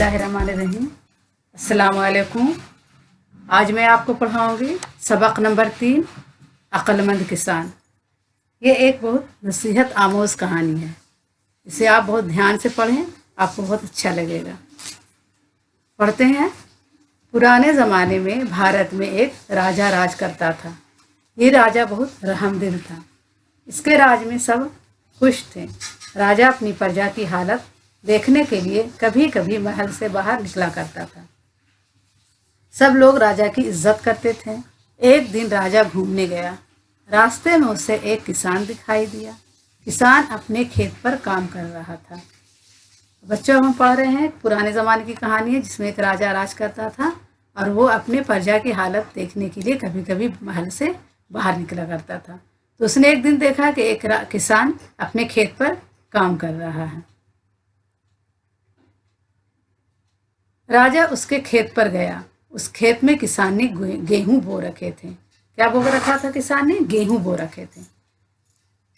बिस्मिल्लाहिर्रहमानिर्रहीम। अस्सलाम वालेकुम। आज मैं आपको पढ़ाऊँगी सबक नंबर 3, अक्लमंद किसान। ये एक बहुत नसीहत आमोज़ कहानी है। इसे आप बहुत ध्यान से पढ़ें, आपको बहुत अच्छा लगेगा। पढ़ते हैं। पुराने ज़माने में भारत में एक राजा राज करता था। ये राजा बहुत रहमदिल था। इसके राज में सब खुश थे। राजा अपनी प्रजा की हालत देखने के लिए कभी कभी महल से बाहर निकला करता था। सब लोग राजा की इज्जत करते थे। एक दिन राजा घूमने गया। रास्ते में उसे एक किसान दिखाई दिया। किसान अपने खेत पर काम कर रहा था। बच्चों, हम पढ़ रहे हैं पुराने ज़माने की कहानी है जिसमें एक राजा राज करता था और वो अपने प्रजा की हालत देखने के लिए कभी कभी महल से बाहर निकला करता था। तो उसने एक दिन देखा कि एक किसान अपने खेत पर काम कर रहा है। राजा उसके खेत पर गया। उस खेत में किसान ने गेहूं बो रखे थे। क्या बो रखा था? किसान ने गेहूं बो रखे थे।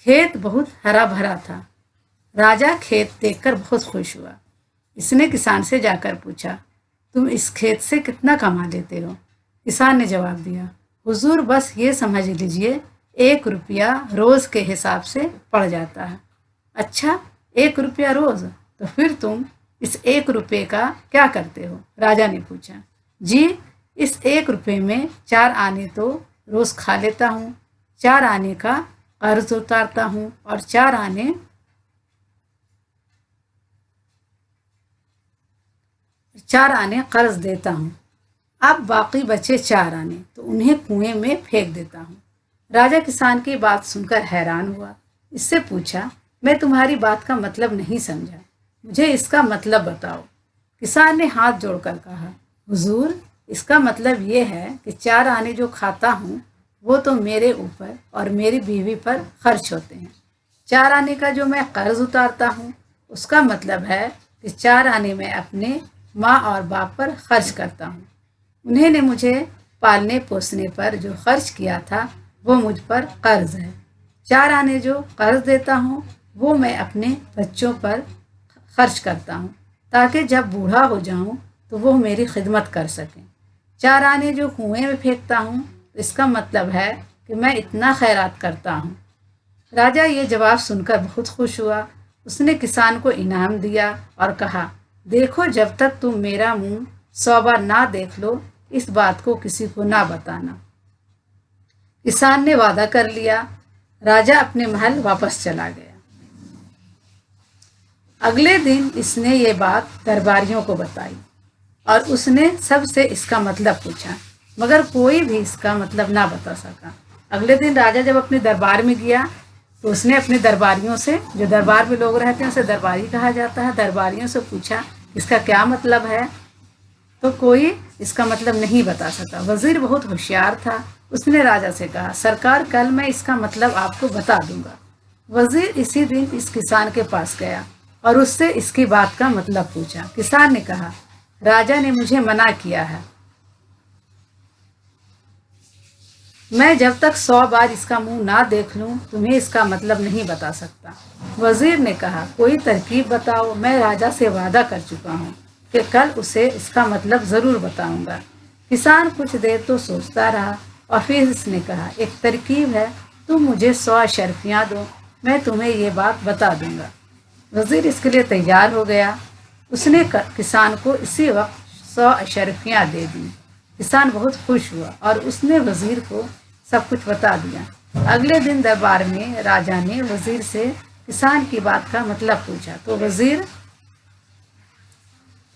खेत बहुत हरा भरा था। राजा खेत देखकर बहुत खुश हुआ। इसने किसान से जाकर पूछा, तुम इस खेत से कितना कमा लेते हो? किसान ने जवाब दिया, हुजूर बस ये समझ लीजिए 1 रुपया रोज के हिसाब से पड़ जाता है। अच्छा, 1 रुपया रोज? तो फिर तुम इस 1 रुपये का क्या करते हो? राजा ने पूछा। जी, इस 1 रुपये में 4 आने तो रोज खा लेता हूँ, 4 आने का कर्ज उतारता हूँ और 4 आने कर्ज देता हूँ। अब बाकी बचे 4 आने तो उन्हें कुएं में फेंक देता हूँ। राजा किसान की बात सुनकर हैरान हुआ। इससे पूछा, मैं तुम्हारी बात का मतलब नहीं समझा, मुझे इसका मतलब बताओ। किसान ने हाथ जोड़कर कहा, हुजूर इसका मतलब ये है कि 4 आने जो खाता हूँ वो तो मेरे ऊपर और मेरी बीवी पर खर्च होते हैं। 4 आने का जो मैं कर्ज उतारता हूँ उसका मतलब है कि 4 आने मैं अपने माँ और बाप पर खर्च करता हूँ। उन्होंने मुझे पालने पोसने पर जो खर्च किया था वो मुझ पर कर्ज है। 4 आने जो कर्ज देता हूँ वो मैं अपने बच्चों पर खर्च करता हूँ ताकि जब बूढ़ा हो जाऊँ तो वो मेरी खिदमत कर सकें। 4 आने जो कुएं में फेंकता हूँ तो इसका मतलब है कि मैं इतना खैरात करता हूँ। राजा ये जवाब सुनकर बहुत खुश हुआ। उसने किसान को इनाम दिया और कहा, देखो जब तक तुम मेरा मुंह 100 बार ना देख लो इस बात को किसी को ना बताना। किसान ने वादा कर लिया। राजा अपने महल वापस चला गया। अगले दिन इसने ये बात दरबारियों को बताई और उसने सबसे इसका मतलब पूछा, मगर कोई भी इसका मतलब ना बता सका। अगले दिन राजा जब अपने दरबार में गया तो उसने अपने दरबारियों से, जो दरबार में लोग रहते हैं उसे दरबारी कहा जाता है, दरबारियों से पूछा इसका क्या मतलब है। तो कोई इसका मतलब नहीं बता सका। वजीर बहुत होशियार था। उसने राजा से कहा, सरकार कल मैं इसका मतलब आपको बता दूंगा। वजीर इसी दिन इस किसान के पास गया और उससे इसकी बात का मतलब पूछा। किसान ने कहा, राजा ने मुझे मना किया है, मैं जब तक 100 बार इसका मुंह ना देख लूं तुम्हें इसका मतलब नहीं बता सकता। वजीर ने कहा, कोई तरकीब बताओ, मैं राजा से वादा कर चुका हूँ कि कल उसे इसका मतलब ज़रूर बताऊंगा। किसान कुछ देर तो सोचता रहा और फिर इसने कहा, एक तरकीब है, तुम मुझे 100 अशर्फियाँ दो, मैं तुम्हें ये बात बता दूंगा। वजीर इसके लिए तैयार हो गया। उसने किसान को इसी वक्त 100 अशर्फियाँ दे दी। किसान बहुत खुश हुआ और उसने वजीर को सब कुछ बता दिया। अगले दिन दरबार में राजा ने वजीर से किसान की बात का मतलब पूछा तो वजीर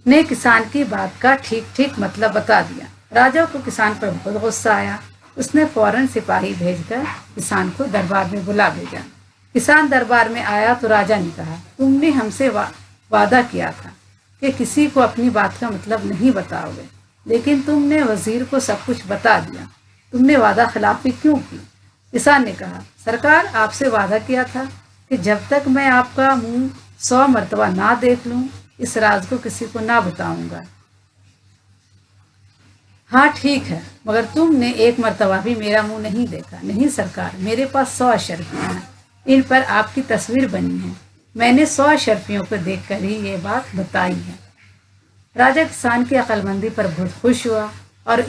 ने किसान की बात का ठीक ठीक मतलब बता दिया। राजा को किसान पर बहुत गुस्सा आया। उसने फौरन सिपाही भेजकर किसान को दरबार में बुला भेजा। किसान दरबार में आया तो राजा ने कहा, तुमने हमसे वादा किया था कि किसी को अपनी बात का मतलब नहीं बताओगे, लेकिन तुमने वजीर को सब कुछ बता दिया, तुमने वादा खिलाफी क्यों की? किसान ने कहा, सरकार आपसे वादा किया था कि जब तक मैं आपका मुंह 100 मरतबा ना देख लूं इस राज को किसी को ना बताऊंगा। हाँ ठीक है, मगर तुमने 1 मरतबा भी मेरा मुंह नहीं देखा। नहीं सरकार, मेरे पास 100 अशर्फियाँ हैं, इन पर आपकी तस्वीर बनी है, मैंने 100 अशर्फियों को देखकर ही ये बात बताई है। राजा किसान की अक्लमंदी पर बहुत खुश हुआ और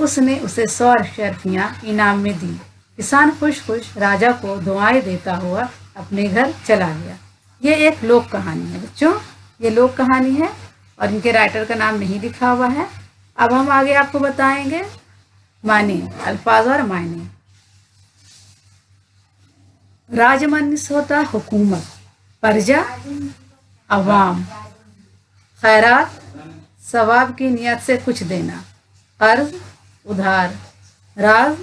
उसने उसे 100 अशरफियाँ इनाम में दी। किसान खुश खुश राजा को दुआएं देता हुआ अपने घर चला गया। ये एक लोक कहानी है बच्चों, ये लोक कहानी है और इनके राइटर का नाम नहीं लिखा हुआ है। अब हम आगे आपको बताएंगे माने, अल्फाज और मायने। राजमनिस होता हुकूमत, प्रजा अवाम, खैरात सवाब की नियत से कुछ देना, कर्ज उधार, राज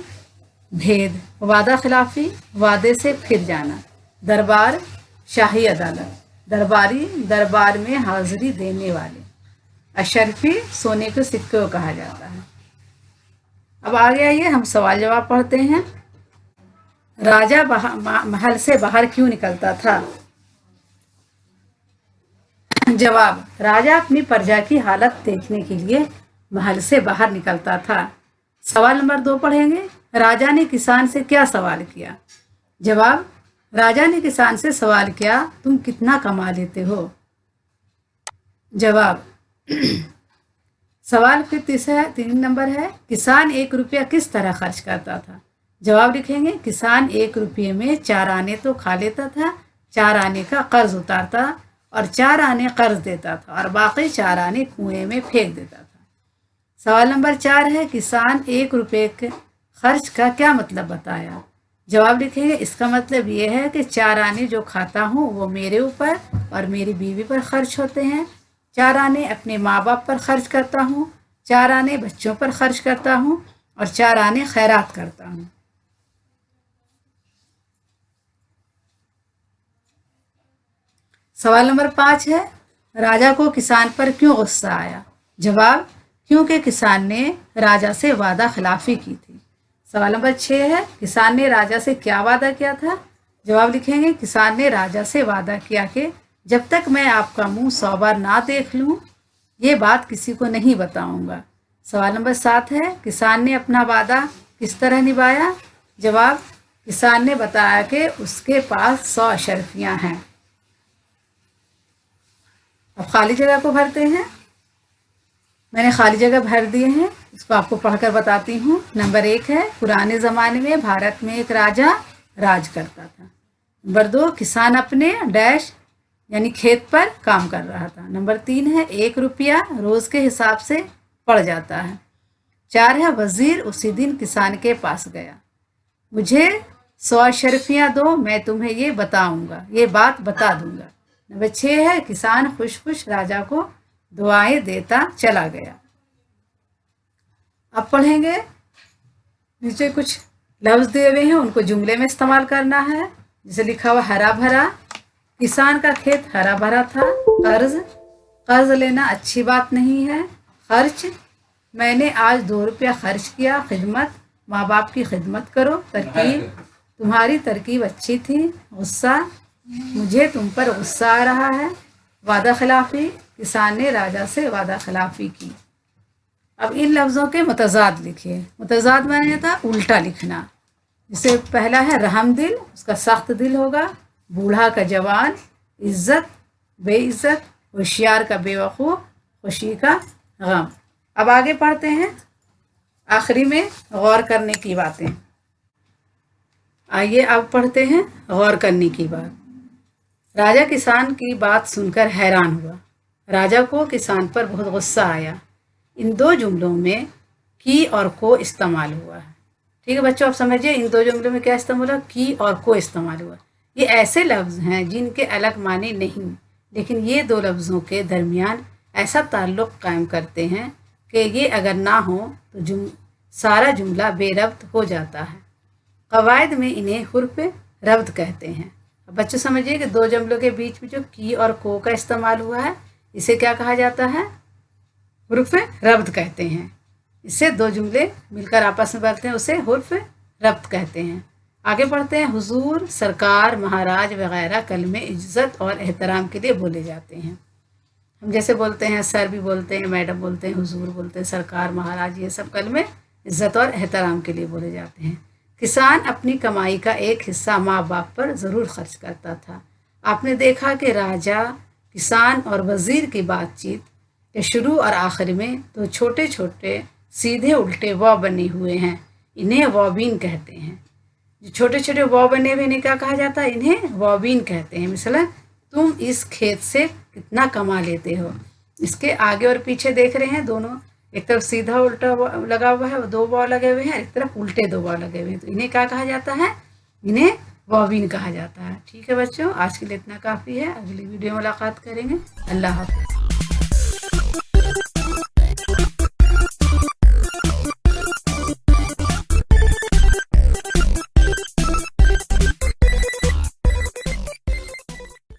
भेद, वादा खिलाफी वादे से फिर जाना, दरबार शाही अदालत, दरबारी दरबार में हाजिरी देने वाले, अशरफी सोने के सिक्के को कहा जाता है। अब आगे आइए हम सवाल जवाब पढ़ते हैं। राजा महल से बाहर क्यों निकलता था? जवाब, राजा अपनी प्रजा की हालत देखने के लिए महल से बाहर निकलता था। सवाल नंबर 2 पढ़ेंगे। राजा ने किसान से क्या सवाल किया? जवाब, राजा ने किसान से सवाल किया, तुम कितना कमा लेते हो? जवाब, सवाल फिर 3 नंबर है, किसान 1 रुपया किस तरह खर्च करता था? जवाब लिखेंगे, किसान 1 रुपये में 4 आने तो खा लेता था, 4 आने का कर्ज उतारता और 4 आने कर्ज देता था और बाकी 4 आने कुएं में फेंक देता था। सवाल नंबर 4 है, किसान 1 रुपये के खर्च का क्या मतलब बताया? जवाब लिखेंगे, इसका मतलब ये है कि 4 आने जो खाता हूँ वो मेरे ऊपर और मेरी बीवी पर खर्च होते हैं, 4 आने अपने माँ बाप पर खर्च करता हूँ, 4 आने बच्चों पर खर्च करता हूँ और 4 आने खैरात करता हूँ। सवाल नंबर 5 है, राजा को किसान पर क्यों गुस्सा आया? जवाब, क्योंकि किसान ने राजा से वादा खिलाफी की थी। सवाल नंबर 6 है, किसान ने राजा से क्या वादा किया था? जवाब लिखेंगे, किसान ने राजा से वादा किया कि जब तक मैं आपका मुंह 100 बार ना देख लूं, ये बात किसी को नहीं बताऊंगा। सवाल नंबर 7 है, किसान ने अपना वादा किस तरह निभाया? जवाब, किसान ने बताया कि उसके पास 100 अशरफियाँ हैं। अब खाली जगह को भरते हैं। मैंने खाली जगह भर दिए हैं, इसको आपको पढ़कर बताती हूँ। नंबर 1 है, पुराने ज़माने में भारत में एक राजा राज करता था। नंबर 2, किसान अपने डैश यानी खेत पर काम कर रहा था। नंबर 3 है, 1 रुपया रोज़ के हिसाब से पड़ जाता है। 4 है, वज़ीर उसी दिन किसान के पास गया, मुझे 100 अशरफियाँ दो, मैं तुम्हें ये बात बता दूंगा। नंबर 6 है, किसान खुश खुश राजा को दुआएं देता चला गया। अब पढ़ेंगे, नीचे कुछ लफ्ज़ दिए हुए हैं, उनको जुमले में इस्तेमाल करना है। जैसे लिखा हुआ हरा भरा, किसान का खेत हरा भरा था। कर्ज लेना अच्छी बात नहीं है। खर्च, मैंने आज 2 रुपया खर्च किया। खिदमत, माँ बाप की खिदमत करो। तरकीब, तुम्हारी तरकीब अच्छी थी। गुस्सा, मुझे तुम पर गुस्सा आ रहा है। वादा खिलाफी, किसान ने राजा से वादा खिलाफी की। अब इन लफ्ज़ों के मुतज़ाद लिखिए। मुतज़ाद माने था उल्टा लिखना। जैसे पहला है रहम दिल, उसका सख्त दिल होगा। बूढ़ा का जवान, इज्जत बेइज्जत, होशियार का बेवकूफ़, खुशी का गम। अब आगे पढ़ते हैं, आखिरी में गौर करने की बातें। आइए अब पढ़ते हैं गौर करने की बात। राजा किसान की बात सुनकर हैरान हुआ। राजा को किसान पर बहुत गुस्सा आया। इन 2 जुमलों में की और को इस्तेमाल हुआ है। ठीक है बच्चों, आप समझिए इन 2 जुमलों में क्या इस्तेमाल हुआ, की और को इस्तेमाल हुआ। ये ऐसे लफ्ज़ हैं जिनके अलग माने नहीं, लेकिन ये 2 लफ्ज़ों के दरमियान ऐसा ताल्लुक़ कायम करते हैं कि ये अगर ना हो तो सारा जुमला बेरब्त हो जाता है। क़वायद में इन्हें हुर्फ़ रब्त कहते हैं। अब बच्चों समझिए कि 2 जुमलों के बीच में जो की और को का इस्तेमाल हुआ है, इसे क्या कहा जाता है? हुर्फ़ रब्त कहते हैं। इससे 2 जुमले मिलकर आपस में बनते हैं, उसे हुर्फ़ रब्त कहते हैं। आगे पढ़ते हैं, हुजूर, सरकार, महाराज वगैरह कलमे इज्जत और एहतराम के लिए बोले जाते हैं। हम जैसे बोलते हैं, सर भी बोलते हैं, मैडम बोलते हैं, हुजूर बोलते हैं, सरकार, महाराज, ये सब कलमे इज्जत और एहतराम के लिए बोले जाते हैं। किसान अपनी कमाई का एक हिस्सा माँ बाप पर ज़रूर खर्च करता था। आपने देखा कि राजा کسان اور وزیر کی بات چیت کے شروع اور آخر میں دو چھوٹے چھوٹے سیدھے الٹے و بنے ہوئے ہیں، انہیں وابین کہتے ہیں۔ جو چھوٹے چھوٹے و بنے ہوئے انہیں کیا کہا جاتا ہے؟ انہیں وابین کہتے ہیں۔ مثلا تم اس کھیت سے کتنا کما لیتے ہو، اس کے آگے اور پیچھے دیکھ رہے ہیں دونوں، ایک طرف سیدھا الٹا لگا ہوا ہے، دو واو لگے ہوئے ہیں، ایک طرف الٹے دو واو لگے ہوئے ہیں، تو انہیں کیا کہا جاتا ہے؟ انہیں وابین کہا جاتا ہے۔ ٹھیک ہے بچوں، آج کے لیے اتنا کافی ہے، اگلی ویڈیو ملاقات کریں گے۔ اللہ حافظ۔